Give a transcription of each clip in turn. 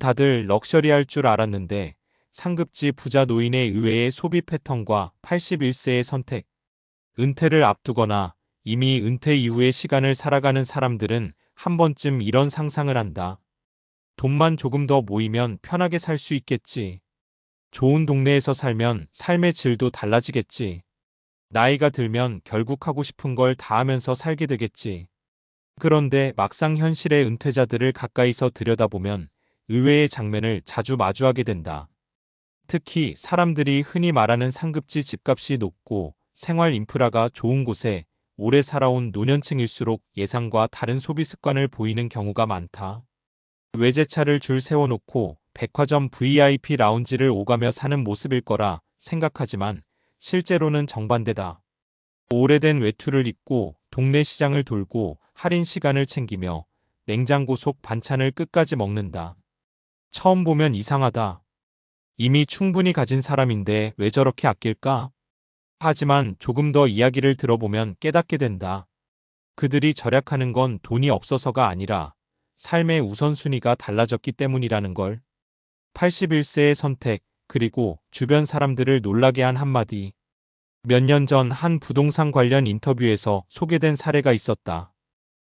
다들 럭셔리할 줄 알았는데 상급지 부자 노인의 의외의 소비 패턴과 81세의 선택, 은퇴를 앞두거나 이미 은퇴 이후의 시간을 살아가는 사람들은 한 번쯤 이런 상상을 한다. 돈만 조금 더 모이면 편하게 살 수 있겠지. 좋은 동네에서 살면 삶의 질도 달라지겠지. 나이가 들면 결국 하고 싶은 걸 다 하면서 살게 되겠지. 그런데 막상 현실의 은퇴자들을 가까이서 들여다보면 의외의 장면을 자주 마주하게 된다. 특히 사람들이 흔히 말하는 상급지 집값이 높고 생활 인프라가 좋은 곳에 오래 살아온 노년층일수록 예상과 다른 소비 습관을 보이는 경우가 많다. 외제차를 줄 세워놓고 백화점 VIP 라운지를 오가며 사는 모습일 거라 생각하지만 실제로는 정반대다. 오래된 외투를 입고 동네 시장을 돌고 할인 시간을 챙기며 냉장고 속 반찬을 끝까지 먹는다. 처음 보면 이상하다. 이미 충분히 가진 사람인데 왜 저렇게 아낄까? 하지만 조금 더 이야기를 들어보면 깨닫게 된다. 그들이 절약하는 건 돈이 없어서가 아니라 삶의 우선순위가 달라졌기 때문이라는 걸. 81세의 선택, 그리고 주변 사람들을 놀라게 한 한마디. 몇 년 전 한 부동산 관련 인터뷰에서 소개된 사례가 있었다.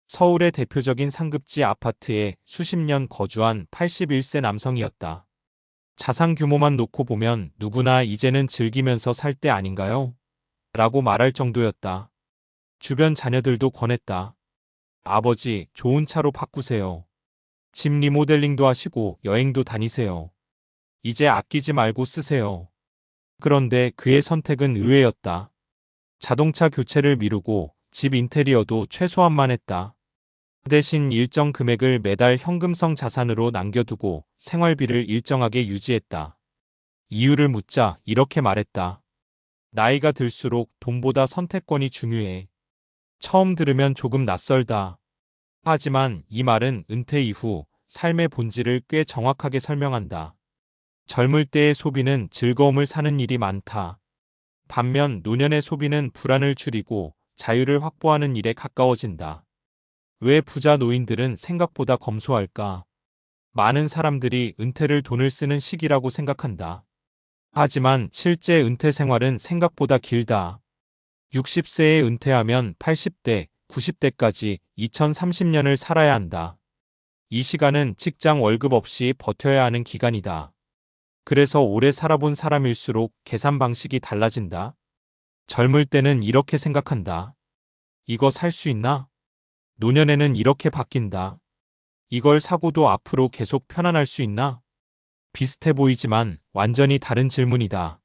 서울의 대표적인 상급지 아파트에 수십 년 거주한 81세 남성이었다. 자산 규모만 놓고 보면 누구나 이제는 즐기면서 살 때 아닌가요? 라고 말할 정도였다. 주변 자녀들도 권했다. 아버지, 좋은 차로 바꾸세요. 집 리모델링도 하시고 여행도 다니세요. 이제 아끼지 말고 쓰세요. 그런데 그의 선택은 의외였다. 자동차 교체를 미루고 집 인테리어도 최소한만 했다. 대신 일정 금액을 매달 현금성 자산으로 남겨두고 생활비를 일정하게 유지했다. 이유를 묻자 이렇게 말했다. 나이가 들수록 돈보다 선택권이 중요해. 처음 들으면 조금 낯설다. 하지만 이 말은 은퇴 이후 삶의 본질을 꽤 정확하게 설명한다. 젊을 때의 소비는 즐거움을 사는 일이 많다. 반면 노년의 소비는 불안을 줄이고 자유를 확보하는 일에 가까워진다. 왜 부자 노인들은 생각보다 검소할까? 많은 사람들이 은퇴를 돈을 쓰는 시기라고 생각한다. 하지만 실제 은퇴 생활은 생각보다 길다. 60세에 은퇴하면 80대, 90대까지 2030년을 살아야 한다. 이 시간은 직장 월급 없이 버텨야 하는 기간이다. 그래서 오래 살아본 사람일수록 계산 방식이 달라진다. 젊을 때는 이렇게 생각한다. 이거 살 수 있나? 노년에는 이렇게 바뀐다. 이걸 사고도 앞으로 계속 편안할 수 있나? 비슷해 보이지만 완전히 다른 질문이다.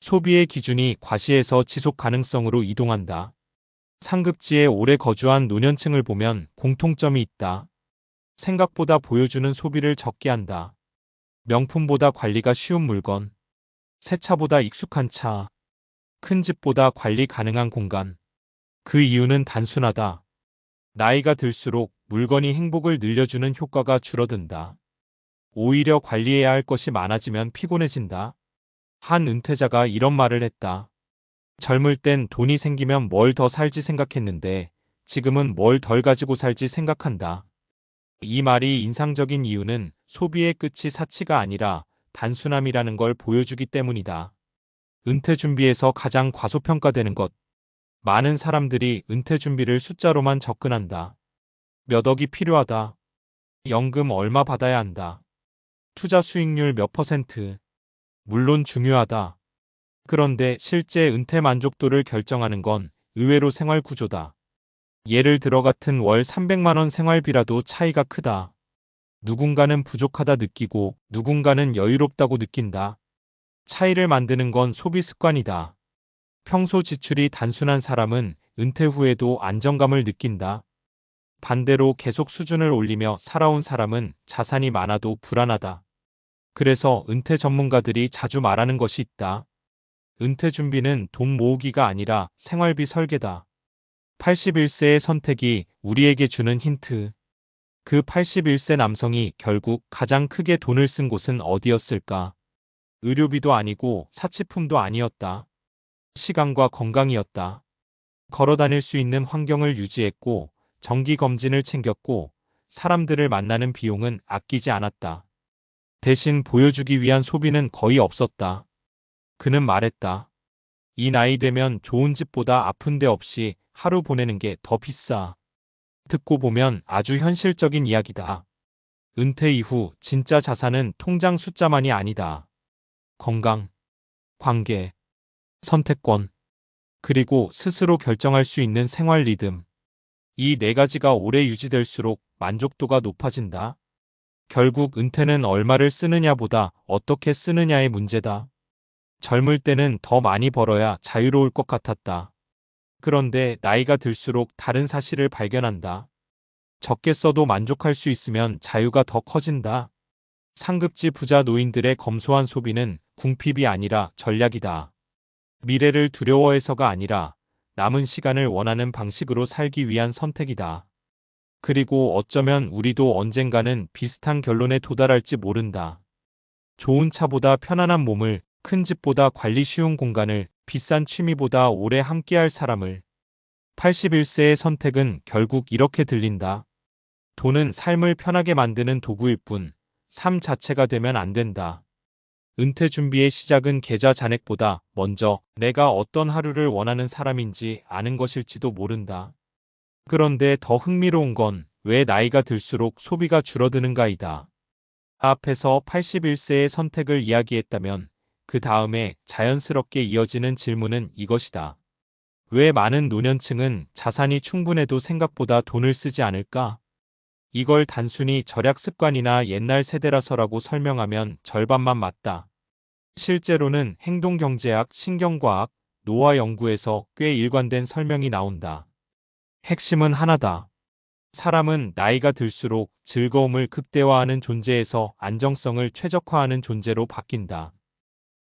소비의 기준이 과시에서 지속 가능성으로 이동한다. 상급지에 오래 거주한 노년층을 보면 공통점이 있다. 생각보다 보여주는 소비를 적게 한다. 명품보다 관리가 쉬운 물건, 새 차보다 익숙한 차, 큰 집보다 관리 가능한 공간. 그 이유는 단순하다. 나이가 들수록 물건이 행복을 늘려주는 효과가 줄어든다. 오히려 관리해야 할 것이 많아지면 피곤해진다. 한 은퇴자가 이런 말을 했다. 젊을 땐 돈이 생기면 뭘 더 살지 생각했는데 지금은 뭘 덜 가지고 살지 생각한다. 이 말이 인상적인 이유는 소비의 끝이 사치가 아니라 단순함이라는 걸 보여주기 때문이다. 은퇴 준비에서 가장 과소평가되는 것. 많은 사람들이 은퇴 준비를 숫자로만 접근한다. 몇 억이 필요하다. 연금 얼마 받아야 한다. 투자 수익률 몇 %. 물론 중요하다. 그런데 실제 은퇴 만족도를 결정하는 건 의외로 생활 구조다. 예를 들어 같은 월 300만 원 생활비라도 차이가 크다. 누군가는 부족하다 느끼고 누군가는 여유롭다고 느낀다. 차이를 만드는 건 소비 습관이다. 평소 지출이 단순한 사람은 은퇴 후에도 안정감을 느낀다. 반대로 계속 수준을 올리며 살아온 사람은 자산이 많아도 불안하다. 그래서 은퇴 전문가들이 자주 말하는 것이 있다. 은퇴 준비는 돈 모으기가 아니라 생활비 설계다. 81세의 선택이 우리에게 주는 힌트. 그 81세 남성이 결국 가장 크게 돈을 쓴 곳은 어디였을까? 의료비도 아니고 사치품도 아니었다. 시간과 건강이었다. 걸어 다닐 수 있는 환경을 유지했고 정기 검진을 챙겼고 사람들을 만나는 비용은 아끼지 않았다. 대신 보여주기 위한 소비는 거의 없었다. 그는 말했다. 이 나이 되면 좋은 집보다 아픈 데 없이 하루 보내는 게 더 비싸. 듣고 보면 아주 현실적인 이야기다. 은퇴 이후 진짜 자산은 통장 숫자만이 아니다. 건강, 관계, 선택권, 그리고 스스로 결정할 수 있는 생활 리듬. 이 네 가지가 오래 유지될수록 만족도가 높아진다. 결국 은퇴는 얼마를 쓰느냐보다 어떻게 쓰느냐의 문제다. 젊을 때는 더 많이 벌어야 자유로울 것 같았다. 그런데 나이가 들수록 다른 사실을 발견한다. 적게 써도 만족할 수 있으면 자유가 더 커진다. 상급지 부자 노인들의 검소한 소비는 궁핍이 아니라 전략이다. 미래를 두려워해서가 아니라 남은 시간을 원하는 방식으로 살기 위한 선택이다. 그리고 어쩌면 우리도 언젠가는 비슷한 결론에 도달할지 모른다. 좋은 차보다 편안한 몸을, 큰 집보다 관리 쉬운 공간을, 비싼 취미보다 오래 함께할 사람을. 81세의 선택은 결국 이렇게 들린다. 돈은 삶을 편하게 만드는 도구일 뿐, 삶 자체가 되면 안 된다. 은퇴 준비의 시작은 계좌 잔액보다 먼저 내가 어떤 하루를 원하는 사람인지 아는 것일지도 모른다. 그런데 더 흥미로운 건 왜 나이가 들수록 소비가 줄어드는가이다. 앞에서 81세의 선택을 이야기했다면 그 다음에 자연스럽게 이어지는 질문은 이것이다. 왜 많은 노년층은 자산이 충분해도 생각보다 돈을 쓰지 않을까? 이걸 단순히 절약 습관이나 옛날 세대라서라고 설명하면 절반만 맞다. 실제로는 행동경제학, 신경과학, 노화 연구에서 꽤 일관된 설명이 나온다. 핵심은 하나다. 사람은 나이가 들수록 즐거움을 극대화하는 존재에서 안정성을 최적화하는 존재로 바뀐다.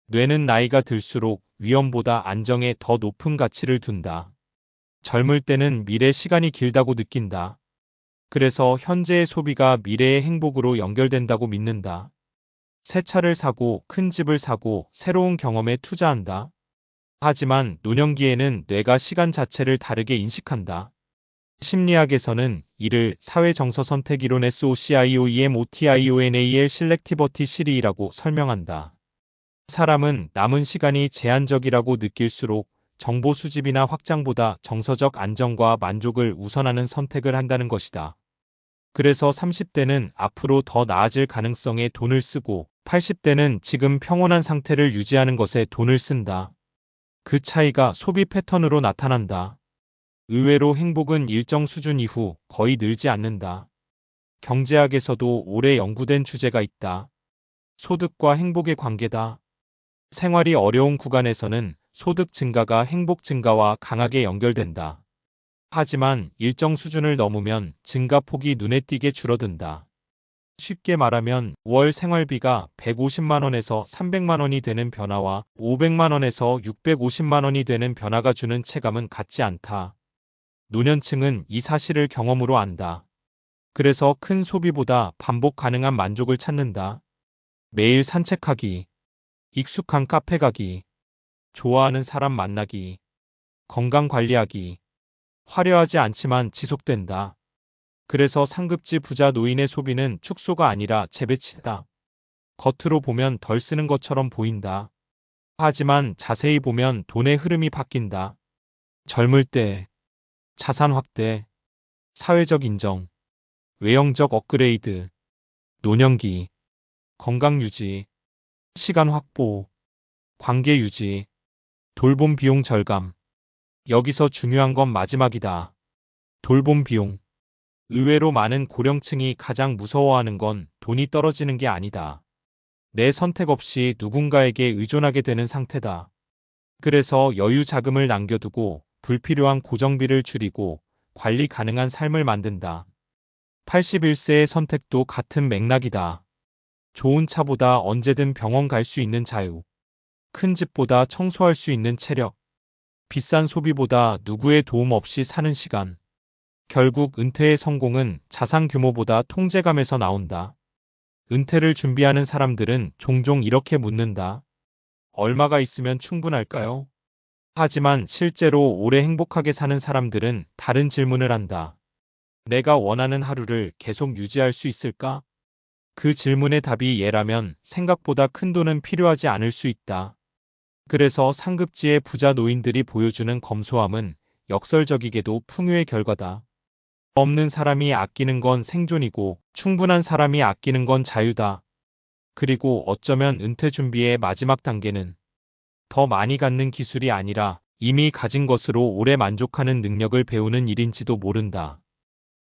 뇌는 나이가 들수록 위험보다 안정에 더 높은 가치를 둔다. 젊을 때는 미래 시간이 길다고 느낀다. 그래서 현재의 소비가 미래의 행복으로 연결된다고 믿는다. 새 차를 사고 큰 집을 사고 새로운 경험에 투자한다. 하지만 노년기에는 뇌가 시간 자체를 다르게 인식한다. 심리학에서는 이를 사회정서 선택 이론 SOCIOEMOTIONAL Selectivity 시리라고 설명한다. 사람은 남은 시간이 제한적이라고 느낄수록 정보 수집이나 확장보다 정서적 안정과 만족을 우선하는 선택을 한다는 것이다. 그래서 30대는 앞으로 더 나아질 가능성에 돈을 쓰고 80대는 지금 평온한 상태를 유지하는 것에 돈을 쓴다. 그 차이가 소비 패턴으로 나타난다. 의외로 행복은 일정 수준 이후 거의 늘지 않는다. 경제학에서도 오래 연구된 주제가 있다. 소득과 행복의 관계다. 생활이 어려운 구간에서는 소득 증가가 행복 증가와 강하게 연결된다. 하지만 일정 수준을 넘으면 증가폭이 눈에 띄게 줄어든다. 쉽게 말하면 월 생활비가 150만 원에서 300만 원이 되는 변화와 500만 원에서 650만 원이 되는 변화가 주는 체감은 같지 않다. 노년층은 이 사실을 경험으로 안다. 그래서 큰 소비보다 반복 가능한 만족을 찾는다. 매일 산책하기, 익숙한 카페 가기, 좋아하는 사람 만나기, 건강 관리하기. 화려하지 않지만 지속된다. 그래서 상급지 부자 노인의 소비는 축소가 아니라 재배치다. 겉으로 보면 덜 쓰는 것처럼 보인다. 하지만 자세히 보면 돈의 흐름이 바뀐다. 젊을 때 자산 확대, 사회적 인정, 외형적 업그레이드, 노년기, 건강 유지, 시간 확보, 관계 유지, 돌봄 비용 절감. 여기서 중요한 건 마지막이다. 돌봄 비용. 의외로 많은 고령층이 가장 무서워하는 건 돈이 떨어지는 게 아니다. 내 선택 없이 누군가에게 의존하게 되는 상태다. 그래서 여유 자금을 남겨두고 불필요한 고정비를 줄이고 관리 가능한 삶을 만든다. 81세의 선택도 같은 맥락이다. 좋은 차보다 언제든 병원 갈 수 있는 자유. 큰 집보다 청소할 수 있는 체력. 비싼 소비보다 누구의 도움 없이 사는 시간. 결국 은퇴의 성공은 자산 규모보다 통제감에서 나온다. 은퇴를 준비하는 사람들은 종종 이렇게 묻는다. 얼마가 있으면 충분할까요? 하지만 실제로 오래 행복하게 사는 사람들은 다른 질문을 한다. 내가 원하는 하루를 계속 유지할 수 있을까? 그 질문의 답이 예라면 생각보다 큰 돈은 필요하지 않을 수 있다. 그래서 상급지의 부자 노인들이 보여주는 검소함은 역설적이게도 풍요의 결과다. 없는 사람이 아끼는 건 생존이고 충분한 사람이 아끼는 건 자유다. 그리고 어쩌면 은퇴 준비의 마지막 단계는 더 많이 갖는 기술이 아니라 이미 가진 것으로 오래 만족하는 능력을 배우는 일인지도 모른다.